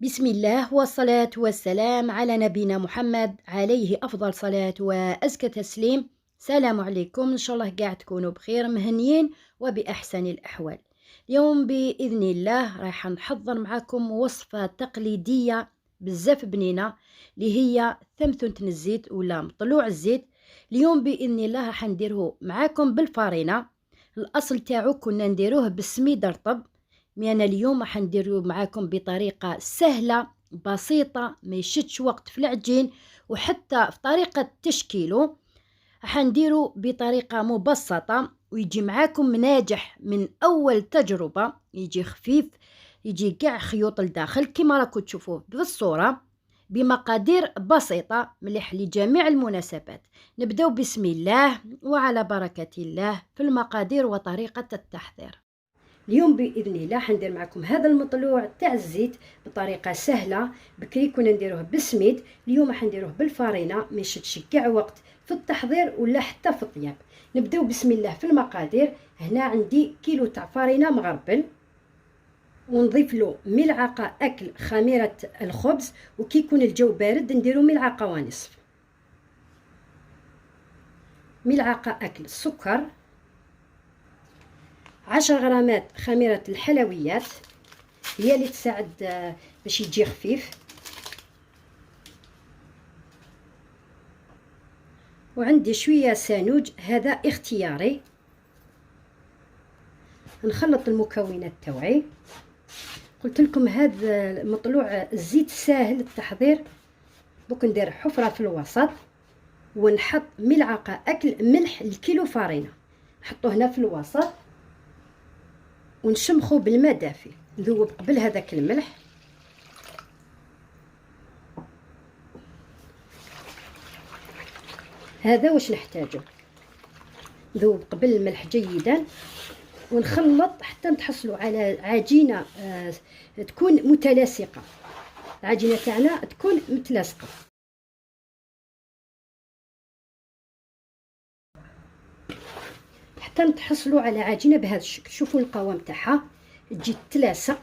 بسم الله والصلاة والسلام على نبينا محمد عليه أفضل صلاة وأزكى تسليم. سلام عليكم، إن شاء الله قاعد تكونوا بخير مهنيين وبأحسن الأحوال. اليوم بإذن الله راح نحضر معكم وصفة تقليدية بزاف بنينة اللي هي ثمثنة الزيت ولا مطلوع الزيت. اليوم بإذن الله راح نديره معاكم بالفارينة. الأصل تاعو كنا نديروه بالسميد رطب، مي انا اليوم راح نديرو معاكم بطريقه سهله بسيطه ما يشدش وقت في العجين، وحتى في طريقه تشكيله راح نديرو بطريقه مبسطه ويجي معاكم ناجح من اول تجربه. يجي خفيف، يجي كاع خيوط الداخل كما راكم تشوفوه بالصوره، بمقادير بسيطه مليح لجميع المناسبات. نبداو بسم الله وعلى بركه الله في المقادير وطريقه التحضير. اليوم باذن الله حندير معكم هذا المطلوع تاع الزيت بطريقه سهله. بكري كنا نديروه بالسميد، اليوم حنديروه بالفارينه ما يشدش كاع وقت في التحضير ولا حتى في الطياب. نبداو بسم الله في المقادير. هنا عندي كيلو تاع فارينه مغربل، ونضيف له ملعقه اكل خميره الخبز، وكي يكون الجو بارد نديرو ملعقه ونصف. ملعقه اكل سكر، 10 غرامات خميره الحلويات هي اللي تساعد باش يجي خفيف، وعندي شويه سانوج هذا اختياري. نخلط المكونات توعي. قلت لكم هذا مطلوع الزيت ساهل التحضير. دوك ندير حفره في الوسط ونحط ملعقه اكل ملح الكيلو فارينه، نحطوه هنا في الوسط ونشمخو بالماء دافي. نذوب قبل هذاك الملح. هذا واش نحتاجه. نذوب قبل الملح جيدا ونخلط حتى نتحصلوا على عجينه تكون متلاصقه. العجينه تاعنا تكون متلاصقه. حتى نتحصلوا على عجينه بهذا الشكل. شوفوا القوام تاعها تجي تلاصق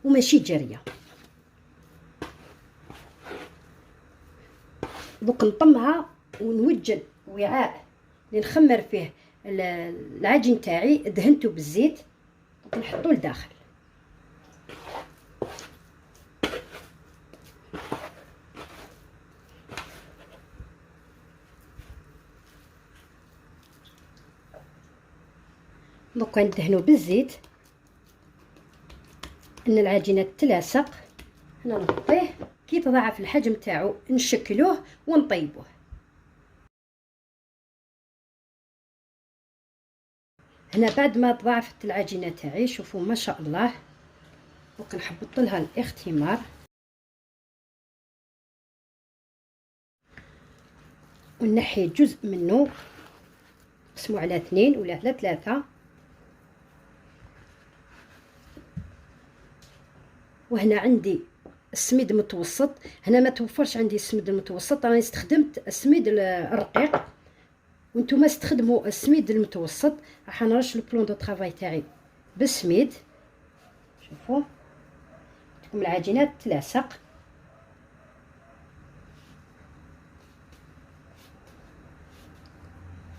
وماشي جاريه. دوك نطمها ونوجد وعاء اللي نخمر فيه العجين تاعي، دهنته بالزيت. دوك نحطوه لداخل. دوك ندهنو بالزيت ان العجينه تلاصق. هنا نغطيه كي تضاعف الحجم تاعو نشكلوه ونطيبوه. هنا بعد ما تضاعفت العجينه تاعي شوفوا ما شاء الله. دوك نحبط لها الاختمار ونحي جزء منه، نقسمو على 2 ولا على 3. وهنا عندي السميد متوسط. هنا ما توفرش عندي السميد المتوسط، راني استخدمت السميد الرقيق، وانتم استخدموا السميد المتوسط. راح نرش البلون دو طرافاي تاعي بالسميد. شوفوا تكون العجينه تلاصق.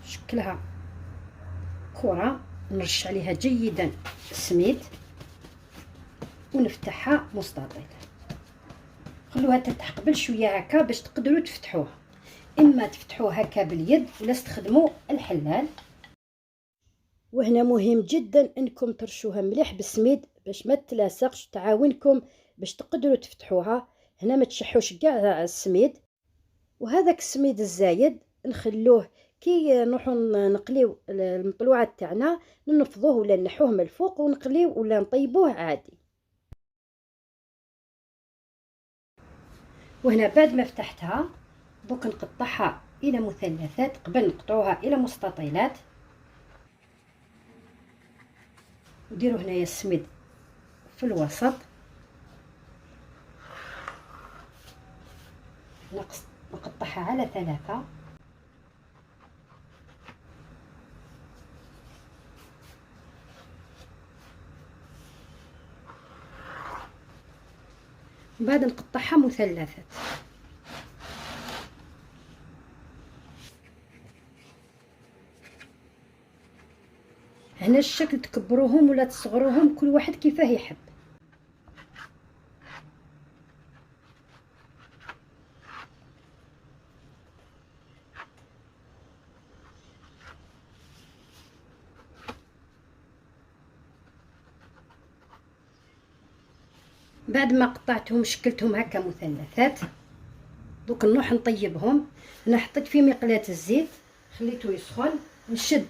شكلها كره، نرش عليها جيدا السميد ونفتحها مستطيل. خلوها تتحقبل شويه هكا باش تقدروا تفتحوها. اما تفتحوها هكا باليد ولا استخدموا الحلال. وهنا مهم جدا انكم ترشوها مليح بالسميد باش ما تلاصقش، تعاونكم باش تقدروا تفتحوها. هنا ما تشحوش كاع السميد. وهذاك السميد الزايد نخلوه كي نروحوا نقليو المطلوعات تاعنا، ننفضوه ولا نحوه من الفوق ونقليو ولا نطيبوه عادي. وهنا بعد ما فتحتها دوك نقطعها الى مثلثات قبل نقطعوها الى مستطيلات. نديرو هنايا السميد في الوسط، نقطعها على 3. من بعد نقطعها مثلثات. هنا الشكل تكبروهم ولا تصغروهم كل واحد كيفاه يحب. بعد ما قطعتهم شكلتهم هكا مثلثات، دوك نروح نطيبهم. انا حطيت في مقلاة الزيت خليته يسخن، نشد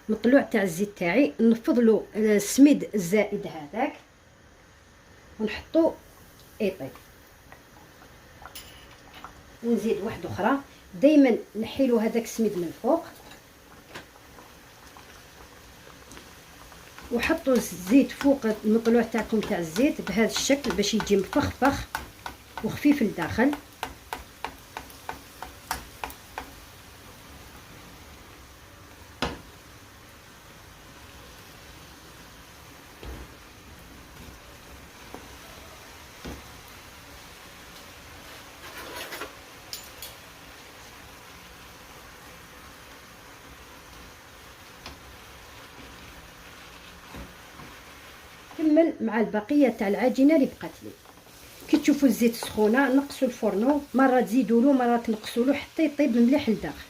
مطلوع تاع الزيت تاعي، نفض له السميد الزائد هذاك ونحطو يطيب، ونزيد واحده اخرى. دائما نحيلو هذاك السميد من الفوق، وحطوا الزيت فوق المطلوع تاعكم تاع الزيت بهذا الشكل باش يجي مفخفخ وخفيف لداخل. كمل مع البقيه تاع العجينه اللي بقات لي. كي تشوفوا الزيت سخونه نقصوا الفرنو، مره تزيدوا له مره تنقصوا له حتى يطيب مليح لداخل.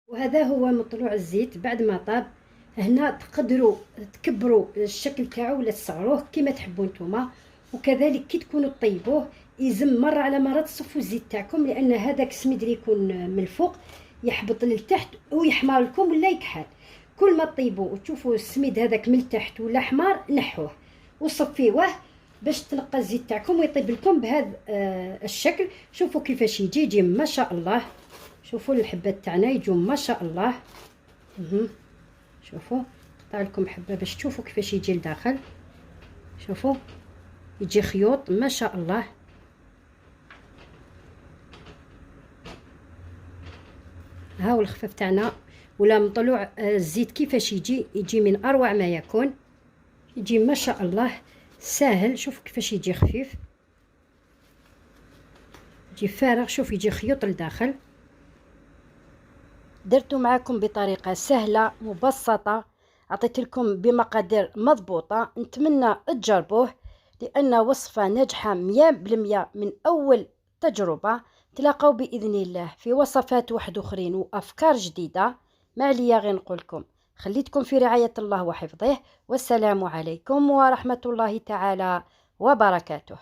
وهذا هو مطلوع الزيت بعد ما طاب. هنا تقدروا تكبروا الشكل تاعو ولا تصغروه كما تحبوا نتوما. وكذلك كي تكونوا طيبوه يلزم مره على مره تصفوا الزيت تاعكم، لان هذاك السميد اللي يكون من الفوق يحبط للتحت ويحمر لكم ولا يكحل. كل ما طيبوا وتشوفوا السميد هذاك من التحت ولا حمار نحوه وصفيوه باش تنقى الزيت تاعكم ويطيب لكم بهذا الشكل. شوفوا كيفاش يجي ما شاء الله. شوفوا الحبات تاعنا يجوا ما شاء الله. شوفوا قطع لكم حبه باش تشوفوا كيفاش يجي لداخل. شوفوا يجي خيوط ما شاء الله. هاو الخفاف تاعنا ولا مطلوع الزيت كيفاش يجي من اروع ما يكون. يجي ما شاء الله ساهل. شوفوا كيفاش يجي خفيف، يجي فارغ. شوف يجي خيوط لداخل. درتو معكم بطريقه سهله مبسطه، عطيت لكم بمقادير مضبوطه. نتمنى تجربوه لان وصفه ناجحه 100% من اول تجربه. تلاقوا باذن الله في وصفات واحد اخرين وافكار جديده. ما عليا غير نقول لكم خليتكم في رعايه الله وحفظه، والسلام عليكم ورحمه الله تعالى وبركاته.